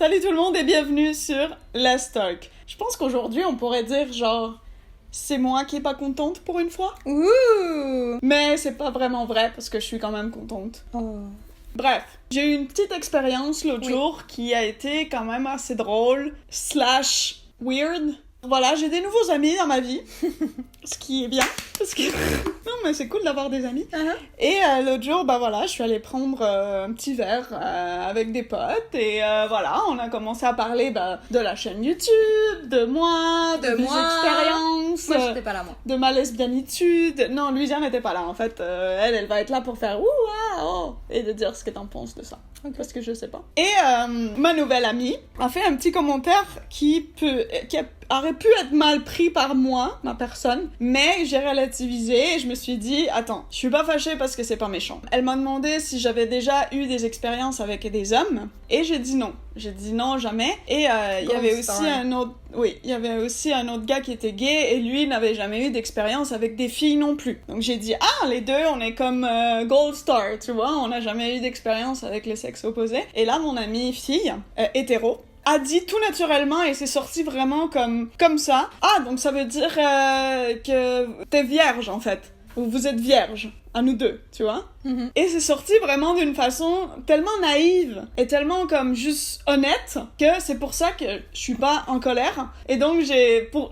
Salut tout le monde et bienvenue sur Let's Talk. Je pense qu'aujourd'hui on pourrait dire genre c'est moi qui est pas contente pour une fois. Ouh! Mais c'est pas vraiment vrai parce que je suis quand même contente. Oh. Bref, j'ai eu une petite expérience l'autre jour qui a été quand même assez drôle / weird. Voilà, j'ai des nouveaux amis dans ma vie, ce qui est bien, parce que... non, mais c'est cool d'avoir des amis. Uh-huh. Et l'autre jour, bah voilà, je suis allée prendre un petit verre avec des potes, et voilà, on a commencé à parler de la chaîne YouTube, de moi, des expériences... Moi, j'étais pas là, moi. De ma lesbianitude. Non, Louisiane n'était pas là, en fait. Elle va être là pour faire « Ouh, ah, oh !» et de dire ce que t'en penses de ça. Okay. Parce que je sais pas. Et ma nouvelle amie a fait un petit commentaire qui aurait pu être mal pris par moi, ma personne, mais j'ai relativisé et je me suis dit, attends, je suis pas fâchée parce que c'est pas méchant. Elle m'a demandé si j'avais déjà eu des expériences avec des hommes, et j'ai dit non. J'ai dit non, jamais. Et il y avait aussi il y avait aussi un autre gars qui était gay, et lui n'avait jamais eu d'expérience avec des filles non plus. Donc j'ai dit, ah, les deux, on est comme Gold Star, tu vois, on n'a jamais eu d'expérience avec les sexes opposés. Et là, mon amie fille, hétéro, a dit tout naturellement, et c'est sorti vraiment comme ça. Ah, donc ça veut dire que t'es vierge, en fait. Ou vous êtes vierge, à nous deux, tu vois. Mm-hmm. Et c'est sorti vraiment d'une façon tellement naïve et tellement comme juste honnête que c'est pour ça que je suis pas en colère. Et donc pour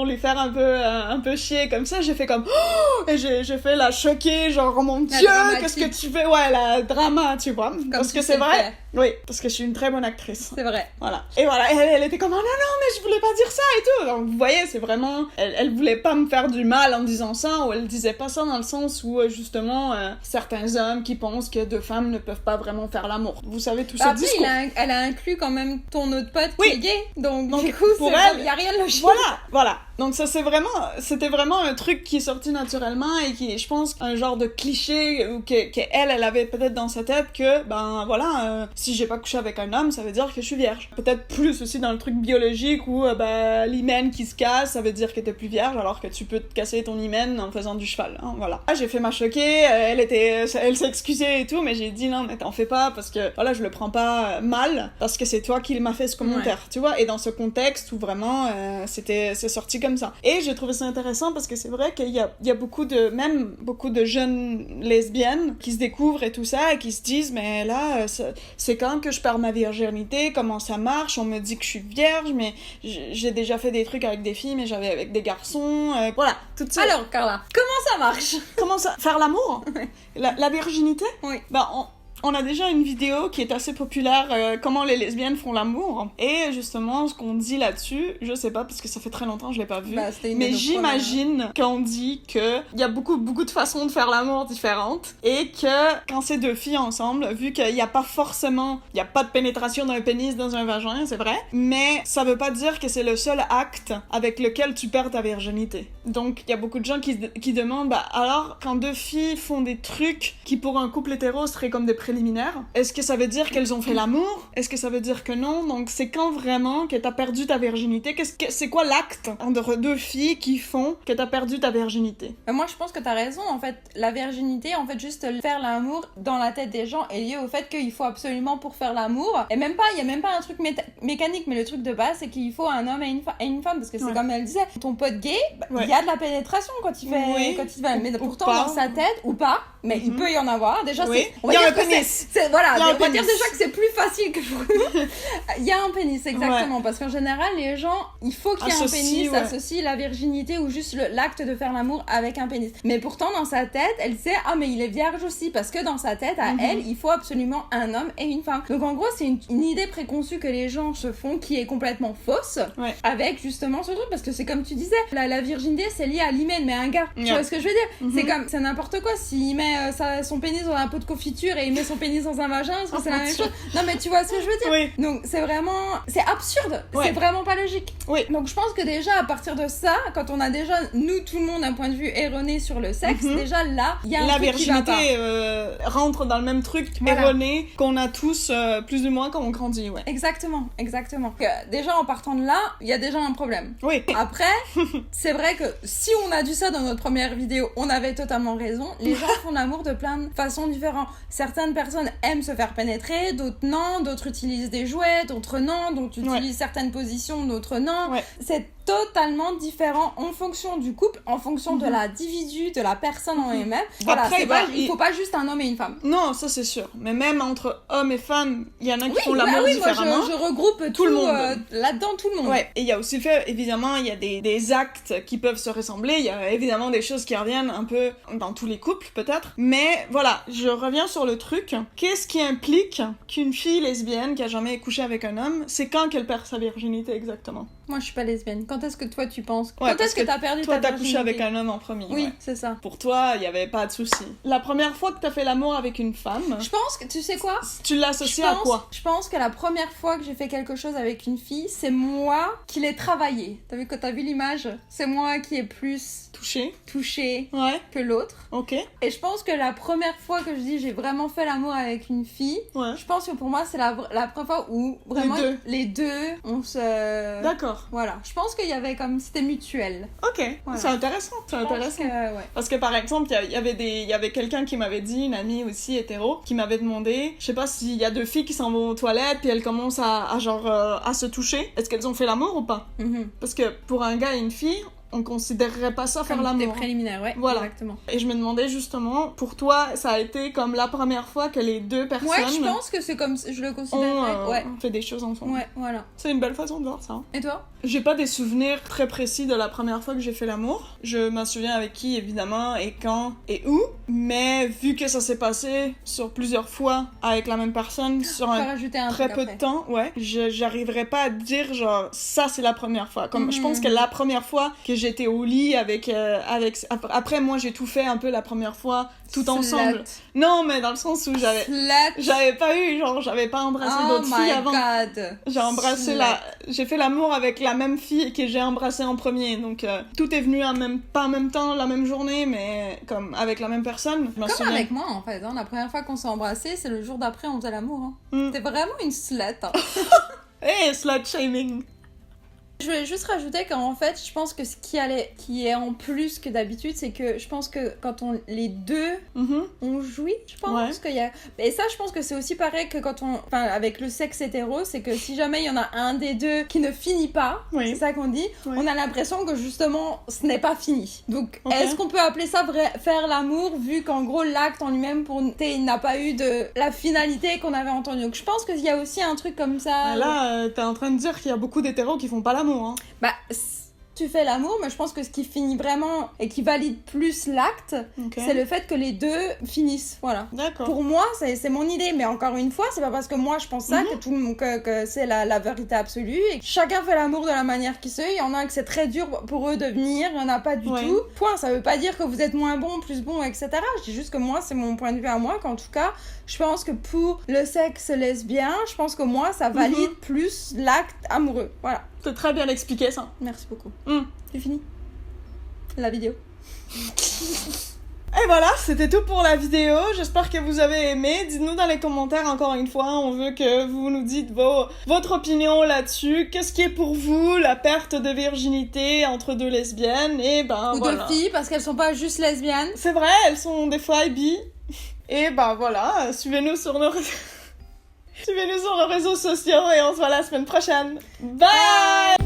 lui faire un peu chier comme ça, j'ai fait comme oh! Et j'ai fait la choquée, genre oh mon Dieu, qu'est-ce que tu fais? Ouais, la drama, tu vois. Comme parce que c'est vrai. Oui, parce que je suis une très bonne actrice. C'est vrai. Voilà. Et voilà, elle était comme oh non, mais je voulais pas dire ça et tout. Donc vous voyez, c'est vraiment elle voulait pas me faire du mal en disant ça, ou elle disait pas ça dans le sens où justement certains hommes qui pensent que deux femmes ne peuvent pas vraiment faire l'amour. Vous savez tout ce discours. Elle a inclus quand même ton autre pote qui est gay. Donc du coup, pour elle, y a rien de logique. Voilà. Donc ça c'était vraiment un truc qui est sorti naturellement et qui est, je pense, un genre de cliché ou qu'elle avait peut-être dans sa tête que ben voilà, si j'ai pas couché avec un homme, ça veut dire que je suis vierge. Peut-être plus aussi dans le truc biologique où l'hymen qui se casse, ça veut dire que t'es plus vierge, alors que tu peux te casser ton hymen en faisant du cheval. Hein, voilà. J'ai fait ma choquée, elle s'est excusée et tout, mais j'ai dit non, mais t'en fais pas parce que voilà, je le prends pas mal parce que c'est toi qui m'a fait ce commentaire, tu vois. Et dans ce contexte où vraiment c'est sorti comme ça. Et j'ai trouvé ça intéressant parce que c'est vrai qu'il y a beaucoup de jeunes lesbiennes qui se découvrent et tout ça et qui se disent mais là c'est quand que je perds ma virginité, comment ça marche, on me dit que je suis vierge, mais j'ai déjà fait des trucs avec des filles, mais j'avais avec des garçons, voilà, tout ça. Alors Carla, comment ça marche? Comment ça? Faire l'amour? La virginité? Oui. On a déjà une vidéo qui est assez populaire, comment les lesbiennes font l'amour. Et justement, ce qu'on dit là-dessus, je sais pas, parce que ça fait très longtemps que je l'ai pas vu, mais j'imagine qu'on dit qu'il y a beaucoup de façons de faire l'amour différentes, et que quand c'est deux filles ensemble, vu qu'il y a pas de pénétration d'un pénis dans un vagin, c'est vrai, mais ça veut pas dire que c'est le seul acte avec lequel tu perds ta virginité. Donc, il y a beaucoup de gens qui demandent, alors, quand deux filles font des trucs qui pour un couple hétéro seraient comme des préliminaires, est-ce que ça veut dire qu'elles ont fait l'amour? Est-ce que ça veut dire que non? Donc c'est quand vraiment que t'as perdu ta virginité? C'est quoi l'acte entre deux filles qui font que t'as perdu ta virginité? Moi je pense que t'as raison, en fait la virginité, en fait juste faire l'amour dans la tête des gens est lié au fait qu'il faut absolument pour faire l'amour, et même pas, il y a même pas un truc mécanique, mais le truc de base c'est qu'il faut un homme et une femme, parce que c'est comme elle disait, ton pote gay, il y a de la pénétration quand il fait, mais pourtant dans sa tête, ou pas, mais il peut y en avoir, déjà c'est... Il y a un pénis. On va dire déjà que c'est plus facile que il y a un pénis, exactement, parce qu'en général les gens, il faut qu'il y ait un pénis, associent la virginité ou juste l'acte de faire l'amour avec un pénis, mais pourtant dans sa tête elle sait mais il est vierge aussi, parce que dans sa tête à elle il faut absolument un homme et une femme. Donc en gros c'est une idée préconçue que les gens se font qui est complètement fausse, avec justement ce truc, parce que c'est comme tu disais, la virginité c'est lié à l'hymen, mais un gars, tu vois ce que je veux dire, c'est n'importe quoi, s'il met son pénis dans un pot de confiture et il met son pénis dans un vagin, est-ce que c'est la même chose? Non mais tu vois ce que je veux dire? Donc c'est absurde, c'est vraiment pas logique. Donc je pense que déjà à partir de ça, quand on a déjà tout le monde un point de vue erroné sur le sexe, déjà là il y a un truc qui va pas. La virginité rentre dans le même truc erroné qu'on a tous plus ou moins quand on grandit. Exactement. Déjà en partant de là, il y a déjà un problème. Après c'est vrai que si on a dit ça dans notre première vidéo, on avait totalement raison. Les gens font l'amour de plein de façons différentes. Certaines personnes aiment se faire pénétrer, d'autres non, d'autres utilisent des jouets, d'autres non, d'autres utilisent certaines positions, d'autres non. C'est totalement différent en fonction du couple, en fonction de l'individu, de la personne en elle-même. Voilà, après, il faut pas juste un homme et une femme. Non, ça c'est sûr. Mais même entre hommes et femmes, il y en a qui font l'amour différemment. Moi je regroupe tout le monde. Là-dedans, tout le monde. Ouais. Et il y a aussi le fait, évidemment, il y a des actes qui peuvent se ressembler. Il y a évidemment des choses qui reviennent un peu dans tous les couples, peut-être. Mais voilà, je reviens sur le truc. Qu'est-ce qui implique qu'une fille lesbienne qui a jamais couché avec un homme, c'est quand qu'elle perd sa virginité exactement? Moi, je suis pas lesbienne. Quand est-ce que toi, tu penses? Quand est-ce que t'as perdu ta virginité? Toi, t'as couché avec un homme en premier. Oui, c'est ça. Pour toi, il y avait pas de souci. La première fois que t'as fait l'amour avec une femme... Je pense que... Tu sais quoi? Tu l'associes à quoi? Je pense que la première fois que j'ai fait quelque chose avec une fille, c'est moi qui l'ai travaillé. T'as vu l'image? C'est moi qui ai plus... Touché que l'autre. Ok. Et je pense que la première fois que je dis j'ai vraiment fait l'amour avec une fille, je pense que pour moi, c'est la première fois où vraiment les deux on se... D'accord. Voilà. Je pense qu'il y avait comme... C'était mutuel. Ok. Voilà. C'est intéressant. Parce que par exemple, il y avait quelqu'un qui m'avait dit, une amie aussi hétéro, qui m'avait demandé, je sais pas s'il y a deux filles qui s'en vont aux toilettes puis elles commencent à se toucher. Est-ce qu'elles ont fait l'amour ou pas? Parce que pour un gars et une fille, on considérerait pas ça faire l'amour. Des préliminaires, voilà. Exactement. Et je me demandais justement, pour toi, ça a été comme la première fois que les deux personnes... Ouais, je pense que c'est comme... Je le considérais, fait des choses ensemble. Ouais, voilà. C'est une belle façon de voir ça. Hein. Et toi? J'ai pas des souvenirs très précis de la première fois que j'ai fait l'amour. Je me souviens avec qui, évidemment, et quand, et où. Mais vu que ça s'est passé sur plusieurs fois avec la même personne, sur un très peu de temps, j'arriverais pas à dire, genre, ça c'est la première fois. Comme, je pense que la première fois que j'étais au lit avec... Après, moi, j'ai tout fait un peu la première fois, tout ensemble. Non, mais dans le sens où j'avais pas embrassé d'autres filles avant. J'ai embrassé j'ai fait l'amour avec la même fille que j'ai embrassée en premier. Donc, tout est venu pas en même temps, la même journée, mais comme avec la même personne. Comme avec moi, en fait. Hein. La première fois qu'on s'est embrassé, c'est le jour d'après, on faisait l'amour. Hein. T'es vraiment une slut. Hein. Hey, slut shaming. Je voulais juste rajouter qu'en fait, je pense que ce qui est en plus que d'habitude, c'est que je pense que quand les deux on jouit, je pense qu'il y a... Et ça, je pense que c'est aussi pareil que avec le sexe hétéro, c'est que si jamais il y en a un des deux qui ne finit pas, c'est ça qu'on dit, on a l'impression que justement, ce n'est pas fini. Donc, est-ce qu'on peut appeler ça faire l'amour, vu qu'en gros, l'acte en lui-même, il n'a pas eu de la finalité qu'on avait entendue. Donc, je pense qu'il y a aussi un truc comme ça. Là, t'es en train de dire qu'il y a beaucoup d'hétéros qui font pas l'amour. Hein. Bah, tu fais l'amour, mais je pense que ce qui finit vraiment et qui valide plus l'acte, c'est le fait que les deux finissent. Voilà. D'accord. Pour moi, c'est mon idée, mais encore une fois, c'est pas parce que moi je pense ça que c'est la vérité absolue. Et chacun fait l'amour de la manière qu'il sait. Il y en a que c'est très dur pour eux de venir, il y en a pas du tout. Point. Ça veut pas dire que vous êtes moins bon, plus bon, etc. Je dis juste que moi, c'est mon point de vue à moi, qu'en tout cas, je pense que pour le sexe lesbien, je pense que moi, ça valide plus l'acte amoureux. Voilà. T'as très bien expliqué ça. Merci beaucoup. C'est fini. La vidéo. Et voilà, c'était tout pour la vidéo. J'espère que vous avez aimé. Dites-nous dans les commentaires, encore une fois. On veut que vous nous dites votre opinion là-dessus. Qu'est-ce qui est pour vous la perte de virginité entre deux lesbiennes? Et ou deux filles, parce qu'elles sont pas juste lesbiennes. C'est vrai, elles sont des fois bi. Et voilà, suivez-nous sur nos réseaux sociaux et on se voit la semaine prochaine. Bye!